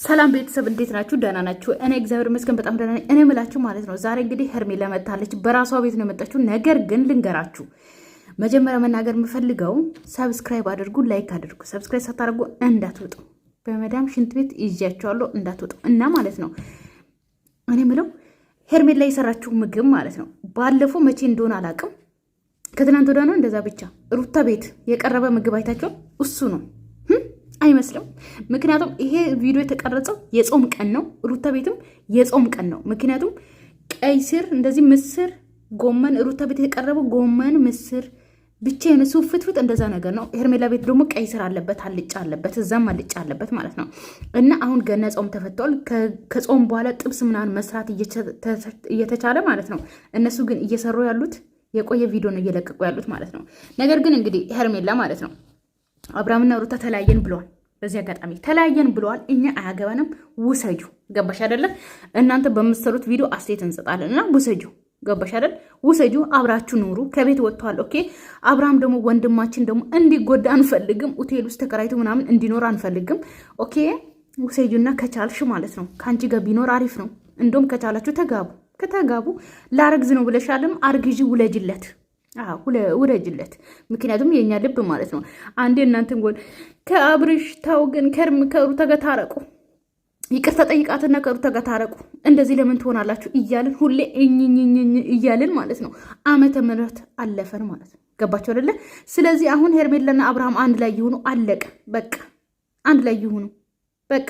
ሰላም ቤተሰብ እንዴት ናችሁ? ደህና ናችሁ? እኔ እግዚአብሔር ይመስገን በጣም ደህና ነኝ። እኔ እምላችሁ ማለት ነው ዛሬ እንግዲህ ሄርሜላ መታለች። በራሷ ቤት ነው የመጣችው። ነገር ግን ልንገራችሁ፣ መጀመሪያ መናገር የምፈልገው ሰብስክራይብ አድርጉ፣ ላይክ አድርጉ። ሰብስክራይብ ሳታደርጉ እንዳትወጡ፣ በመዳም ሽንት ቤት ይዣቸዋለሁ እንዳትወጡ። እና ማለት ነው እኔ የምለው ሄርሜላ የሰራችሁ ምግብ ማለት ነው ባለፈው መቼ እንደሆነ አላውቅም፣ ከትናንት ወዲያ ነው እንደዛ ብቻ ሩታ ቤት የቀረበ ምግብ አይታችሁ እሱ ነው አይመስልም? ምክንያቱም ይሄ ቪዲዮ የተቀረጸው የጾም ቀን ነው። ሩታ ቤትም የጾም ቀን ነው። ምክንያቱም ቀይ ስር እንደዚህ ምስር፣ ጎመን ሩታ ቤት የቀረበው ጎመን፣ ምስር ብቻ የሆነ ፍትፍት እንደዛ ነገር ነው። ሄርሜላ ቤት ደግሞ ቀይ ስር አለበት፣ አልጫ አለበት፣ እዛም አልጫ አለበት ማለት ነው። እና አሁን ገና ጾም ተፈቷል። ከጾም በኋላ ጥብስ ምናምን መስራት እየተቻለ ማለት ነው። እነሱ ግን እየሰሩ ያሉት የቆየ ቪዲዮ ነው እየለቀቁ ያሉት ማለት ነው። ነገር ግን እንግዲህ ሄርሜላ ማለት ነው አብርሃምና ሩታ ተለያየን ብለዋል። በዚህ አጋጣሚ ተለያየን ብለዋል። እኛ አያገባንም፣ ውሰጁ። ገባሽ አይደለ? እናንተ በምትሰሩት ቪዲዮ አስተያየት እንሰጣለን እና ውሰጁ። ገባሽ አይደል? ውሰጁ፣ አብራችሁ ኑሩ። ከቤት ወጥተዋል። ኦኬ። አብርሃም ደግሞ ወንድማችን ደግሞ እንዲጎዳ አንፈልግም። ሆቴል ውስጥ ተከራይቶ ምናምን እንዲኖር አንፈልግም። ኦኬ። ውሰጁና ከቻልሽ ማለት ነው ከአንቺ ጋር ቢኖር አሪፍ ነው። እንደውም ከቻላችሁ ተጋቡ። ከተጋቡ ላረግዝ ነው ብለሻልም አርግዢ፣ ውለጅለት ውረጅለት። ምክንያቱም የኛ ልብ ማለት ነው አንዴ እናንተን ጎን ከአብርሽ ታው ግን ከሩታ ጋር ታረቁ፣ ይቅርታ ጠይቃትና ከሩታ ጋር ታረቁ። እንደዚህ ለምን ትሆናላችሁ እያልን ሁሌ እኝኝኝ እያልን ማለት ነው ዓመተ ምህረት አለፈን ማለት ነው። ገባችሁ አይደለ? ስለዚህ አሁን ሄርሜላና አብርሃም አንድ ላይ ይሁኑ። አለቀ በቃ። አንድ ላይ ይሁኑ በቃ።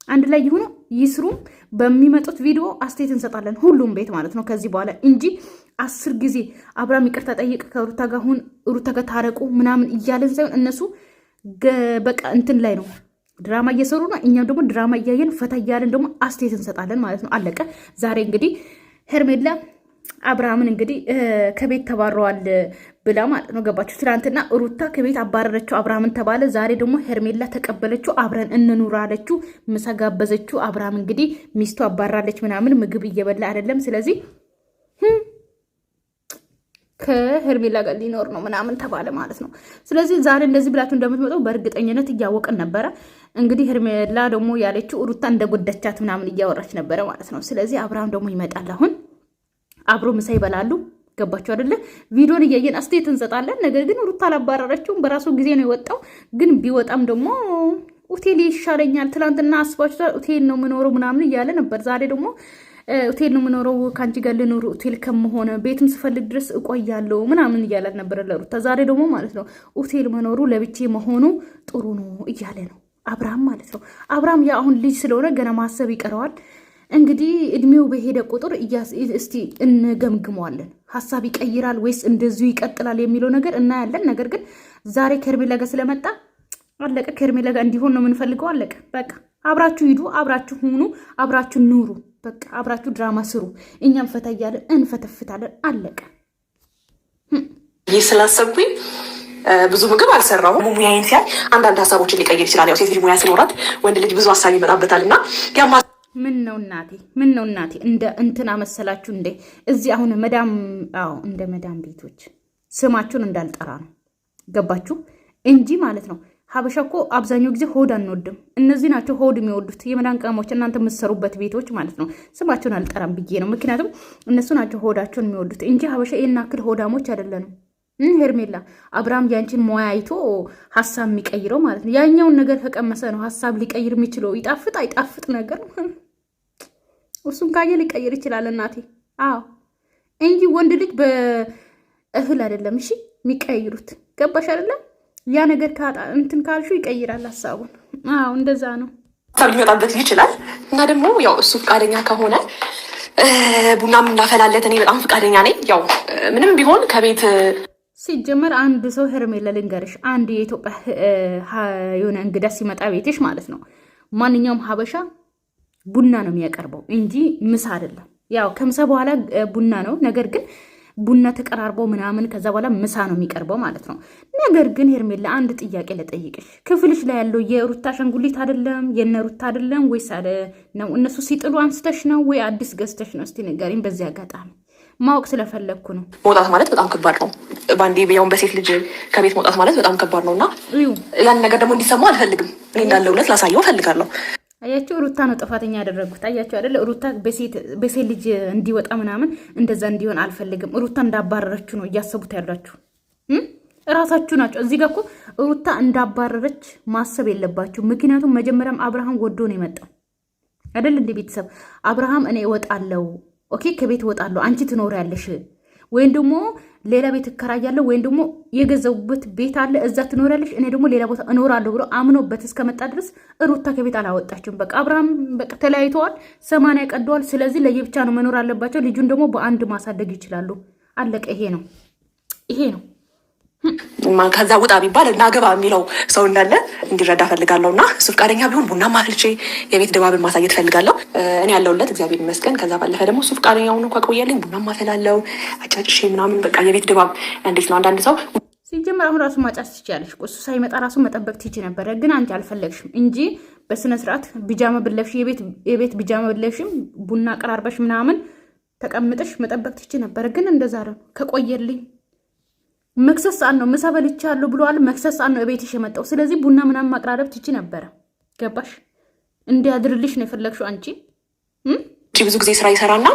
አንድ ላይ ይሁኑ፣ ይስሩ። በሚመጡት ቪዲዮ አስተያየት እንሰጣለን ሁሉም ቤት ማለት ነው ከዚህ በኋላ እንጂ 10 ጊዜ አብርሃም ይቅርታ ጠይቅ ከሩታ ጋር ሁን፣ ሩታ ጋር ታረቁ ምናምን እያለን ሳይሆን እነሱ በቃ እንትን ላይ ነው ድራማ እየሰሩ ነው። እኛም ደግሞ ድራማ እያየን ፈታ እያለን ደግሞ አስተያየት እንሰጣለን ማለት ነው። አለቀ። ዛሬ እንግዲህ ሄርሜላ አብርሃምን እንግዲህ ከቤት ተባረዋል ብላ ማለት ነው። ገባችሁ? ትናንትና ሩታ ከቤት አባረረችው አብርሃምን ተባለ። ዛሬ ደግሞ ሄርሜላ ተቀበለችው፣ አብረን እንኑር አለችው፣ ምሳ ጋበዘችው። አብርሃም እንግዲህ ሚስቱ አባራለች ምናምን ምግብ እየበላ አይደለም። ስለዚህ ከሄርሜላ ጋር ሊኖር ነው ምናምን ተባለ ማለት ነው። ስለዚህ ዛሬ እንደዚህ ብላችሁ እንደምትመጣው በእርግጠኝነት እያወቅን ነበረ። እንግዲህ ሄርሜላ ደግሞ ያለችው ሩታ እንደጎደቻት ምናምን እያወራች ነበረ ማለት ነው። ስለዚህ አብርሃም ደግሞ ይመጣል አሁን አብሮ ምሳ ይበላሉ። ገባችሁ አይደለ? ቪዲዮን እያየን አስተያየት እንሰጣለን። ነገር ግን ሩታ አላባረረችውም፣ በራሱ ጊዜ ነው የወጣው። ግን ቢወጣም ደግሞ ሆቴል ይሻለኛል፣ ትናንትና አስባችኋል፣ ሆቴል ነው የምኖረው ምናምን እያለ ነበር። ዛሬ ደግሞ ሆቴል ነው የምኖረው ከአንቺ ጋር ልኖር ሆቴል ከመሆነ ቤትም ስፈልግ ድረስ እቆያለሁ ምናምን እያላት ነበረ ለሩታ። ዛሬ ደግሞ ማለት ነው ሆቴል መኖሩ ለብቼ መሆኑ ጥሩ ነው እያለ ነው አብርሃም ማለት ነው። አብርሃም ያ አሁን ልጅ ስለሆነ ገና ማሰብ ይቀረዋል። እንግዲህ እድሜው በሄደ ቁጥር እስቲ እንገምግመዋለን። ሀሳብ ይቀይራል ወይስ እንደዚሁ ይቀጥላል የሚለው ነገር እናያለን። ነገር ግን ዛሬ ከሄርሜላ ጋር ስለመጣ አለቀ። ከሄርሜላ ጋር እንዲሆን ነው የምንፈልገው። አለቀ በቃ። አብራችሁ ሂዱ፣ አብራችሁ ሁኑ፣ አብራችሁ ኑሩ። በቃ አብራችሁ ድራማ ስሩ፣ እኛም ፈታ እያለን እንፈተፍታለን። አለቀ። ይህ ስላሰብኩኝ ብዙ ምግብ አልሰራሁም። ሙያዬን ሲያይ አንዳንድ ሀሳቦችን ሊቀይር ይችላል። ያው ሴት ልጅ ሙያ ሲኖራት ወንድ ልጅ ብዙ ሀሳብ ይመጣበታል እና ምን ነው እናቴ እንደ እንትና መሰላችሁ እንዴ? እዚህ አሁን መዳም እንደ መዳም ቤቶች ስማችሁን እንዳልጠራ ነው። ገባችሁ እንጂ ማለት ነው። ሀበሻ እኮ አብዛኛው ጊዜ ሆድ አንወድም። እነዚህ ናቸው ሆድ የሚወዱት የመዳን ቀሞች፣ እናንተ የምትሰሩበት ቤቶች ማለት ነው። ስማቸውን አልጠራም ብዬ ነው። ምክንያቱም እነሱ ናቸው ሆዳቸውን የሚወዱት እንጂ ሀበሻ ይህን ያክል ሆዳሞች አይደለንም። ሄርሜላ አብርሃም ያንቺን ሙያ አይቶ ሀሳብ የሚቀይረው ማለት ነው። ያኛውን ነገር ከቀመሰ ነው ሀሳብ ሊቀይር የሚችለው። ይጣፍጥ አይጣፍጥ ነገር እሱን ካየ ሊቀይር ይችላል እናቴ። እንጂ ወንድ ልጅ በእህል አይደለም እሺ የሚቀይሩት። ገባሽ አይደለም? ያ ነገር እንትን ካልሹ ይቀይራል ሀሳቡን። እንደዛ ነው ሀሳብ ሊመጣበት ይችላል። እና ደግሞ ያው እሱ ፈቃደኛ ከሆነ ቡናም እናፈላለት። እኔ በጣም ፈቃደኛ ነኝ። ያው ምንም ቢሆን ከቤት ሲጀመር አንድ ሰው ሄርሜላ ልንገርሽ፣ አንድ የኢትዮጵያ የሆነ እንግዳ ሲመጣ ቤትሽ ማለት ነው ማንኛውም ሀበሻ ቡና ነው የሚያቀርበው እንጂ ምሳ አይደለም። ያው ከምሳ በኋላ ቡና ነው። ነገር ግን ቡና ተቀራርቦ ምናምን ከዛ በኋላ ምሳ ነው የሚቀርበው ማለት ነው። ነገር ግን ሄርሜላ አንድ ጥያቄ ልጠይቅሽ። ክፍልሽ ላይ ያለው የሩታ አሻንጉሊት አይደለም የነ ሩታ አይደለም ወይስ ነው? እነሱ ሲጥሉ አንስተሽ ነው ወይ አዲስ ገዝተሽ ነው? እስቲ ንገሪኝ። በዚህ አጋጣሚ ማወቅ ስለፈለግኩ ነው። መውጣት ማለት በጣም ከባድ ነው። ባንዴ ቢያውን በሴት ልጅ ከቤት መውጣት ማለት በጣም ከባድ ነው እና ያን ነገር ደግሞ እንዲሰማው አልፈልግም። እኔ እንዳለው እውነት ላሳየው እፈልጋለሁ። አያችሁ ሩታ ነው ጥፋተኛ ያደረጉት። አያችሁ አይደለ? ሩታ በሴት ልጅ እንዲወጣ ምናምን እንደዛ እንዲሆን አልፈልግም። ሩታ እንዳባረረችው ነው እያሰቡት ያላችሁ እራሳችሁ ናቸው። እዚህ ጋር እኮ ሩታ እንዳባረረች ማሰብ የለባችሁ። ምክንያቱም መጀመሪያም አብርሃም ወዶ ነው የመጣው አይደል? እንደ ቤተሰብ አብርሃም እኔ እወጣለሁ፣ ኦኬ ከቤት እወጣለሁ፣ አንቺ ትኖሪያለሽ ወይም ደግሞ ሌላ ቤት እከራያለሁ ወይም ደግሞ የገዛውበት ቤት አለ እዛ ትኖሪያለሽ፣ እኔ ደግሞ ሌላ ቦታ እኖራለሁ ብሎ አምኖበት እስከመጣ ድረስ ሩታ ከቤት አላወጣችም። በቃ አብርሃም በቃ ተለያይተዋል፣ 80 ቀደዋል። ስለዚህ ለየብቻ ነው መኖር አለባቸው። ልጁን ደግሞ በአንድ ማሳደግ ይችላሉ። አለቀ። ይሄ ነው። ከዛ ውጣ ቢባል እናገባ የሚለው ሰው እንዳለ እንዲረዳ ፈልጋለሁ እና እሱ ፈቃደኛ ቢሆን ቡና ማፍልቼ የቤት ድባብን ማሳየት ፈልጋለሁ። እኔ ያለሁለት እግዚአብሔር ይመስገን። ከዛ ባለፈ ደግሞ እሱ ፈቃደኛ ሆኖ ካቆየልኝ ቡና ማፈላለው አጫጭሼ ምናምን በቃ የቤት ድባብ እንዴት ነው። አንዳንድ ሰው ሲጀምር አሁን ራሱ ማጫስ ትችያለሽ። እሱ ሳይመጣ ራሱ መጠበቅ ትችይ ነበረ፣ ግን አንቺ አልፈለግሽም እንጂ በስነ ስርዓት ቢጃማ ብለብሽ የቤት ቢጃማ ብለብሽም ቡና አቀራርበሽ ምናምን ተቀምጠሽ መጠበቅ ትችይ ነበረ። ግን እንደዛ ነው ከቆየልኝ መክሰስ ሰዓት ነው ምሳ በልቻለሁ ብሏል። መክሰስ ሰዓት ነው እቤትሽ የመጣው። ስለዚህ ቡና ምናምን ማቅራረብ ትችይ ነበረ። ገባሽ? እንዲያድርልሽ ነው የፈለግሽው አንቺ። ብዙ ጊዜ ስራ ይሰራና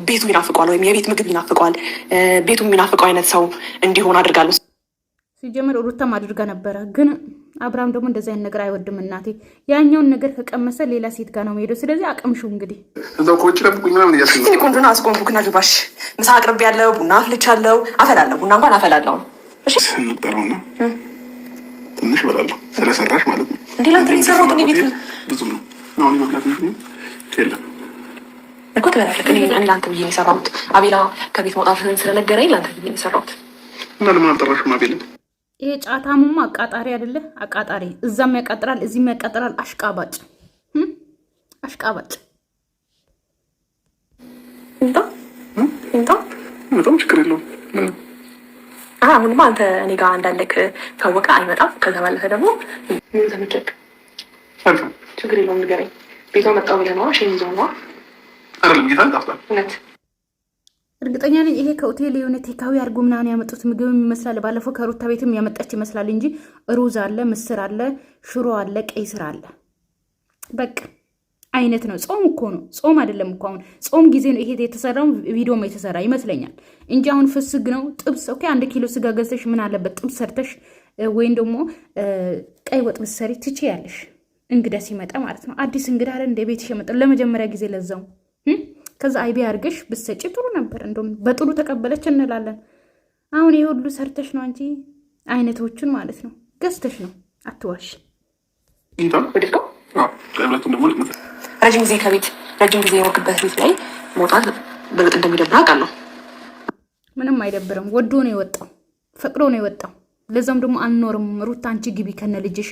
ቤቱ ይናፍቀዋል፣ ወይም የቤት ምግብ ይናፍቀዋል። ቤቱ የሚናፍቀው አይነት ሰው እንዲሆን አድርጋለሁ። ሲጀምር ሩታም አድርጋ ነበረ፣ ግን አብርሃም ደግሞ እንደዚህ አይነት ነገር አይወድም። እናቴ ያኛውን ነገር ከቀመሰ ሌላ ሴት ጋር ነው የሚሄደው። ስለዚህ አቅምሽው እንግዲህ እዛው ኮጭ ለብቁኝ ምናምን እያስኝ ቆንጆና አስቆንኩክና ግባሽ። ምሳ አቅርቤ ያለው ቡና አፍልቻለሁ፣ አፈላለሁ። ቡና እንኳን አፈላለሁ። እሺ ነበረውና ትንሽ በላለሁ ስለሰራሽ ማለት ነው። እንዴ ላንተ ይሰራው ግን ቤት ብዙ ነው። አሁን ይመክላት ነው የለም እኮ ተበላልክ። እኔ ላንተ ብዬ ነው የሰራሁት። አቤላ ከቤት መውጣት ስለነገረኝ ላንተ ብዬ ነው የሰራሁት። እና ለምን አልጠራሽም አቤላ? ይሄ ጫታሙማ አቃጣሪ አይደለ? አቃጣሪ እዛም ያቃጥራል እዚህም ያቃጥራል። አሽቃባጭ እንታ በጣም ችግር የለውም። አሁንማ አንተ እኔ ጋር እንዳለክ ታወቀ አይመጣም። ከዛ ባለፈ ደግሞ ተመቸክ ችግር የለውም ንገረኝ። ቤቷ መጣው ብለህ ነዋ ሸሚዞ ነዋ አይደለም ጌታ ጣፍጣ እውነት እርግጠኛ ነኝ ይሄ ከሆቴል የሆነ ቴካዊ አድርጎ ምናምን ያመጡት ምግብ ይመስላል። ባለፈው ከሩታ ቤትም ያመጣች ይመስላል እንጂ ሩዝ አለ፣ ምስር አለ፣ ሽሮ አለ፣ ቀይ ስር አለ። በቃ አይነት ነው። ጾም እኮ ነው። ጾም አይደለም እኮ አሁን ጾም ጊዜ ነው ይሄ የተሰራው። ቪዲዮም የተሰራ ይመስለኛል እንጂ አሁን ፍስግ ነው። ጥብስ ኦኬ፣ 1 ኪሎ ስጋ ገዝተሽ ምን አለበት ጥብስ ሰርተሽ ወይም ደግሞ ቀይ ወጥ ብትሰሪ ትችያለሽ። እንግዳ ሲመጣ ማለት ነው። አዲስ እንግዳ አለ እንደ ቤትሽ የመጣው ለመጀመሪያ ጊዜ ለዛው ከዛ አይቤ አድርገሽ ብትሰጪ ጥሩ ነበር። እንደውም በጥሩ ተቀበለች እንላለን። አሁን ይሄ ሁሉ ሰርተሽ ነው አንቺ አይነቶቹን ማለት ነው ገዝተሽ ነው። አትዋሽ። ረጅም ጊዜ ከቤት ረጅም ጊዜ የወርክበት ቤት ላይ መውጣት በእርግጥ እንደሚደብር አውቃለሁ። ምንም አይደብርም። ወዶ ነው የወጣው፣ ፈቅዶ ነው የወጣው። ለዛም ደግሞ አልኖርም ሩታ አንቺ ግቢ ከነ ልጅሽ፣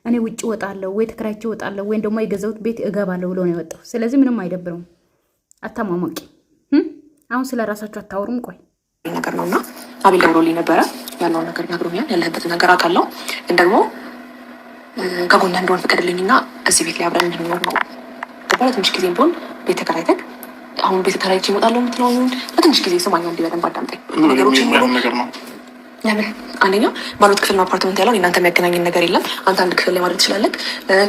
እኔ ውጭ እወጣለሁ ወይ ተከራይቼ እወጣለሁ ወይም ደግሞ የገዛሁት ቤት እገባለሁ ብሎ ነው የወጣው። ስለዚህ ምንም አይደብርም። አታማሞቂ። አሁን ስለ ራሳችሁ አታወሩም። ቆይ ነገር ነውና አቤል ደውሎልኝ ነበረ። ያለውን ነገር ነግሮኛል። ያለህበትን ነገር አውቃለሁ። ግን ደግሞ ከጎንህ እንደሆን ፍቀድልኝና እዚህ ቤት ላይ አብረን እንድንኖር ነው። ትንሽ ጊዜ ቢሆን ቤት ተከራይተን አሁን ቤት ተከራይቼ እመጣለሁ የምትለውን በትንሽ ጊዜ ስማኛ እንዲበደንብ አዳምጠኝ። ነገሮች ነገር ነው። ለምን አንደኛ ባሉት ክፍል ነው አፓርትመንት ያለው። እናንተ የሚያገናኝን ነገር የለም። አንተ አንድ ክፍል ላይ ማድረግ ትችላለህ።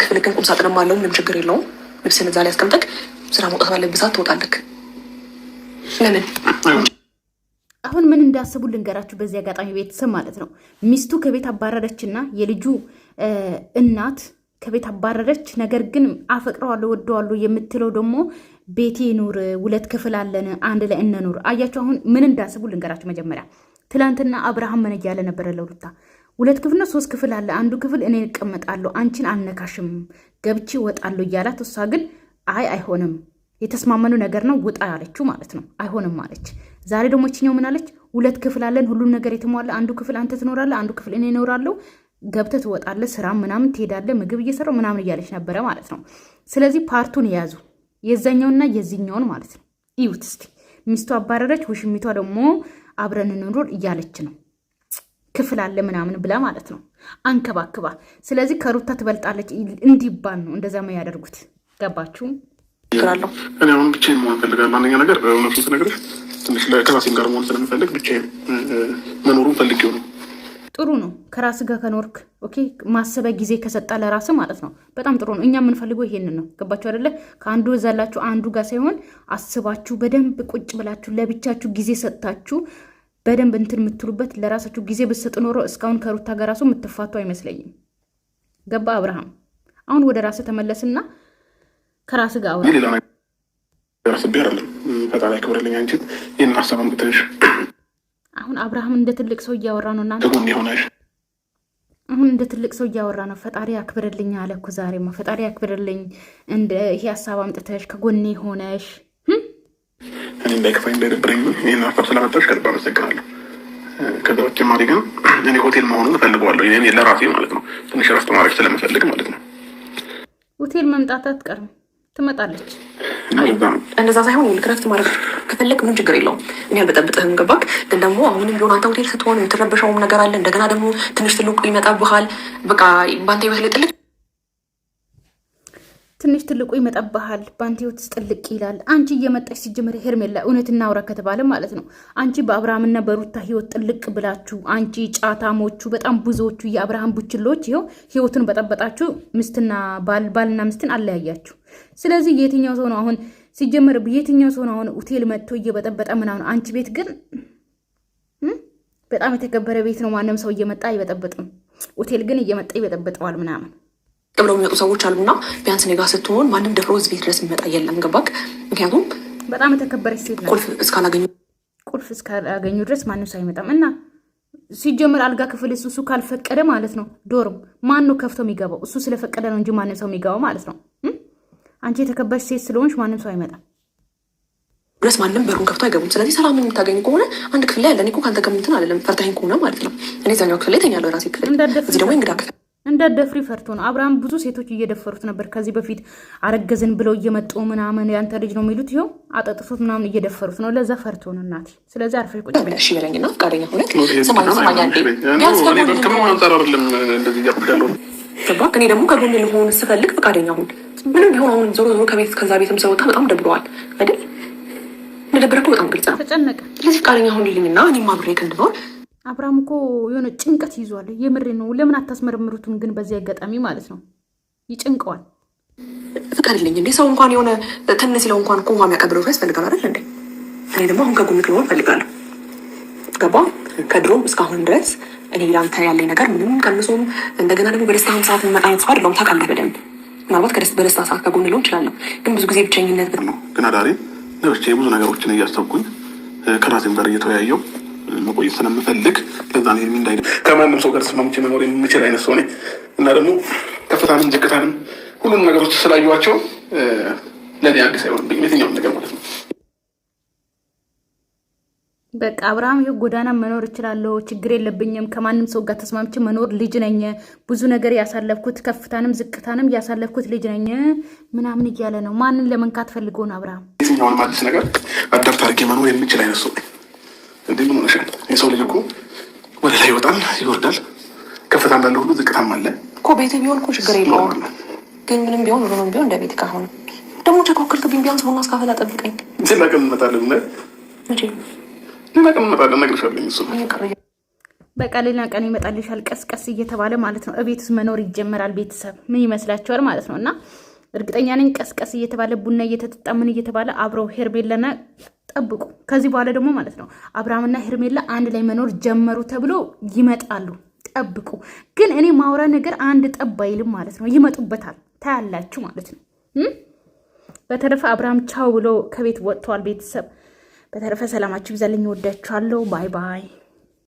ክፍል ግን ቁም ሳጥንም አለው። ምንም ችግር የለውም። ልብስን እዛ ላይ አስቀምጠቅ። ስራ መውጣት ባለብህ ሰዓት ትወጣለህ። ለምን አሁን ምን እንዳስቡ ልንገራችሁ። በዚህ አጋጣሚ ቤተሰብ ማለት ነው ሚስቱ ከቤት አባረረችና የልጁ እናት ከቤት አባረረች። ነገር ግን አፈቅረዋለሁ ወደዋለሁ የምትለው ደግሞ ቤቴ ኑር፣ 2 ክፍል አለን፣ አንድ ላይ እንኑር። አያችሁ አሁን ምን እንዳስቡ ልንገራችሁ። መጀመሪያ ትላንትና አብርሃም ምን እያለ ነበረ ለሩታ 2 ክፍል ነው 3 ክፍል አለ፣ አንዱ ክፍል እኔ እቀመጣለሁ፣ አንቺን አልነካሽም፣ ገብቼ እወጣለሁ እያላት፣ እሷ ግን አይሆንም የተስማመኑ ነገር ነው ውጣ ያለችው ማለት ነው። አይሆንም አለች። ዛሬ ደግሞ እችኛው ምን አለች? 2 ክፍል አለን፣ ሁሉም ነገር የተሟላ፣ አንዱ ክፍል አንተ ትኖራለህ፣ አንዱ ክፍል እኔ እኖራለሁ፣ ገብተህ ትወጣለህ፣ ስራ ምናምን ትሄዳለህ፣ ምግብ እየሰራው ምናምን እያለች ነበረ ማለት ነው። ስለዚህ ፓርቱን የያዙ የዛኛውና የዚህኛውን ማለት ነው። ይዩት እስቲ። ሚስቱ አባረረች፣ ውሽሚቷ ደግሞ አብረን እንኖር እያለች ነው። ክፍል አለ ምናምን ብላ ማለት ነው አንከባክባ። ስለዚህ ከሩታ ትበልጣለች እንዲባል ነው እንደዛ ያደርጉት። ገባችሁ? ይራለሁ እኔ አሁን ብቻዬን መሆን ፈልጋለሁ። አንደኛ ነገር እውነቱን ስነግርሽ ትንሽ ከራሴም ጋር መሆን ስለምፈልግ ብቻዬን መኖሩን ፈልጌው ነው። ጥሩ ነው። ከራስ ጋር ከኖርክ ኦኬ፣ ማሰቢያ ጊዜ ከሰጣ ለራስ ማለት ነው በጣም ጥሩ ነው። እኛ የምንፈልገው ይሄንን ነው። ገባችሁ አይደለ? ከአንዱ ዘላችሁ አንዱ ጋር ሳይሆን አስባችሁ በደንብ ቁጭ ብላችሁ ለብቻችሁ ጊዜ ሰጥታችሁ በደንብ እንትን የምትሉበት ለራሳችሁ ጊዜ ብትሰጥ ኖሮ እስካሁን ከሩታ ጋር ራሱ የምትፋቱ አይመስለኝም። ገባ አብርሃም? አሁን ወደ ራስ ተመለስና ከራስ ጋር አውራ። ሌላ ነገር አስቤ አይደለም። ፈጣሪ ያክብርልኝ። አንቺ ይህን ሀሳብ አምጥተሽ አሁን አብርሃም እንደ ትልቅ ሰው እያወራ ነው። እናንተ ከጎኔ ሆነሽ አሁን እንደ ትልቅ ሰው እያወራ ነው። ፈጣሪ ያክብርልኝ አለ እኮ ዛሬማ። ፈጣሪ ያክብርልኝ እንደ ይሄ ሀሳብ አምጥተሽ ከጎኔ ሆነሽ እኔ እንዳይከፋኝ እንዳይደብረኝ ይህን ሀሳብ ስላመጣሽ ከልብ አመሰግናለሁ። ከዛ በተጨማሪ ግን እኔ ሆቴል መሆኑን እፈልገዋለሁ። እኔ ለራሴ ማለት ነው ትንሽ ረፍት ማድረግ ስለምፈልግ ማለት ነው። ሆቴል መምጣት አትቀርም፣ ትመጣለች። እንደዛ ሳይሆን ረፍት ማድረግ ከፈለግ ምን ችግር የለውም። እኔ አልበጠብጥህም። ገባክ? ግን ደግሞ አሁንም ቢሆን አንተ ሆቴል ስትሆን የምትረበሸውም ነገር አለ። እንደገና ደግሞ ትንሽ ትልቁ ይመጣብሃል። በቃ በአንተ ህይወት ላይ ጥልቅ ትንሽ ትልቁ ይመጣብሃል። በአንተ ህይወት ውስጥ ጥልቅ ይላል። አንቺ እየመጣች ሲጀመር ሄርሜላ እውነት እናውራ ከተባለ ማለት ነው አንቺ በአብርሃምና በሩታ ህይወት ጥልቅ ብላችሁ አንቺ ጫታሞቹ በጣም ብዙዎቹ የአብርሃም ቡችሎች ይኸው ህይወቱን በጠበጣችሁ። ምስትና ባልና ምስትን አለያያችሁ። ስለዚህ የትኛው ሰው ነው አሁን ሲጀመር የትኛው ሰው ነው አሁን ሆቴል መጥቶ እየበጠበጠ ምናምን? አንቺ ቤት ግን በጣም የተከበረ ቤት ነው። ማንም ሰው እየመጣ አይበጠበጥም። ሆቴል ግን እየመጣ ይበጠበጠዋል ምናምን ብለው የሚመጡ ሰዎች አሉና ቢያንስ እኔ ጋር ስትሆን ማንም ደፍሮ እዚህ ቤት ድረስ የሚመጣ የለም። ገባክ? ምክንያቱም በጣም የተከበረች ሴት ነው። ቁልፍ እስካላገኙ ድረስ ማንም ሰው አይመጣም። እና ሲጀመር አልጋ ክፍል እሱ ካልፈቀደ ማለት ነው ዶርም ማን ነው ከፍቶ የሚገባው? እሱ ስለፈቀደ ነው እንጂ ማንም ሰው የሚገባው ማለት ነው። አንቺ የተከበረች ሴት ስለሆንሽ ማንም ሰው አይመጣም ድረስ ማንም በሩን ከፍቶ አይገቡም። ስለዚህ ሰላም የምታገኝ ከሆነ አንድ ክፍል ላይ ያለን እኮ ከአንተ ከምንትን አለም ፈርታኝ ከሆነ ማለት ነው እኔ እዛኛው ክፍል ላይ ተኛለሁ የራሴ ክፍል። እዚህ ደግሞ እንግዳ ክፍል እንዳደፍሪ ፈርቶ ነው። አብርሃም ብዙ ሴቶች እየደፈሩት ነበር ከዚህ በፊት አረገዝን ብለው እየመጡ ምናምን ያንተ ልጅ ነው የሚሉት ይኸው አጠጥቶት ምናምን እየደፈሩት ነው። ለዛ ፈርቶ ነው እናቴ። ስለዚህ አርፈሽ ቁጭ ብለሽ እሺ በለኝና ፈቃደኛ ሆነ ስማኝ አንዴ ቢያንስ ገባክ? እኔ ደግሞ ከጎን ልሆን ስፈልግ ፈቃደኛ ሁን። ምንም ቢሆን አሁን ዞሮ ዞሮ ከቤት ከዛ ቤትም ሰውታ በጣም ደብረዋል አይደል? እንደደበረኩ በጣም ግልጽ ነው። ተጨነቀ። ስለዚህ ፈቃደኛ ሁንልኝና እኔም አብሬ እንድኖር። አብርሃም እኮ የሆነ ጭንቀት ይዟል። የምሬ ነው። ለምን አታስመረምሩትም ግን? በዚህ አጋጣሚ ማለት ነው ይጭንቀዋል። ፍቀድልኝ እንዴ! ሰው እንኳን የሆነ ትን ሲለው እንኳን እኮ ውሃ የሚያቀብለው ሰው ያስፈልጋል አይደል እንዴ? እኔ ደግሞ አሁን ከጎንክ ልሆን እፈልጋለሁ። ገባ? ከድሮም እስካሁን ድረስ እኔ ላንተ ያለኝ ነገር ምንም ቀንሶም እንደገና ደግሞ በደስታም ሰዓት የሚመጣ አይነት ሰው አይደለሁም። ታውቃለህ በደንብ። ምናልባት በደስታ ሰዓት ከጎን ልሆን እችላለሁ፣ ግን ብዙ ጊዜ ብቸኝነት ነው። ግን አዳሬ ነብቼ ብዙ ነገሮችን እያሰብኩኝ ከራሴም ጋር እየተወያየው መቆየት ስለምፈልግ ለዛ ነው እንዳይ ከማንም ሰው ጋር ተስማምቼ መኖር የምችል አይነት ሰው ነኝ እና ደግሞ ከፍታንም ዝቅታንም ሁሉንም ነገሮች ስላዩዋቸው ለእኔ አዲስ አይሆንብኝም የትኛውም ነገር ማለት ነው። በቃ አብርሃም ይኸው ጎዳና መኖር እችላለሁ፣ ችግር የለብኝም፣ ከማንም ሰው ጋር ተስማምቼ መኖር ልጅ ነኝ፣ ብዙ ነገር ያሳለፍኩት ከፍታንም ዝቅታንም ያሳለፍኩት ልጅ ነኝ ምናምን እያለ ነው። ማንን ለመንካት ፈልጎ ነው አብርሃም? የትኛውንም አዲስ ነገር አዳፕት አድርጌ መኖር የምችል አይነት ሰው ነኝ። እንዲህ ምን ሆነሻል? የሰው ልጅ እኮ ወደ ላይ ይወጣል ይወርዳል፣ ከፍታ እንዳለ ሁሉ ዝቅታም አለ እኮ። ቤት ቢሆን እኮ ችግር የለውም፣ ግን ምንም ቢሆን ሁሉንም ቢሆን እንደ ቤት ካሁን ደግሞ ቸኮክልክብኝ። ቢያንስ ቡና እስካፈላ ጠብቀኝ። ሌላ ቀን እንመጣለን። ሌላ ቀን እንመጣለን፣ እነግርሻለሁ። እሱ በቃ ሌላ ቀን ይመጣልሻል፣ ቀስቀስ እየተባለ ማለት ነው። እቤት ውስጥ መኖር ይጀመራል። ቤተሰብ ምን ይመስላችኋል ማለት ነው? እና እርግጠኛ ነኝ ቀስቀስ እየተባለ ቡና እየተጠጣ ምን እየተባለ አብረው ሄርሜላና ጠብቁ። ከዚህ በኋላ ደግሞ ማለት ነው አብርሃምና ሄርሜላ አንድ ላይ መኖር ጀመሩ ተብሎ ይመጣሉ። ጠብቁ። ግን እኔ ማውራ ነገር አንድ ጠብ አይልም ማለት ነው። ይመጡበታል፣ ታያላችሁ ማለት ነው። በተረፈ አብርሃም ቻው ብሎ ከቤት ወጥቷል። ቤተሰብ በተረፈ ሰላማችሁ ይብዛልኝ። ወዳችኋለሁ። ባይ ባይ።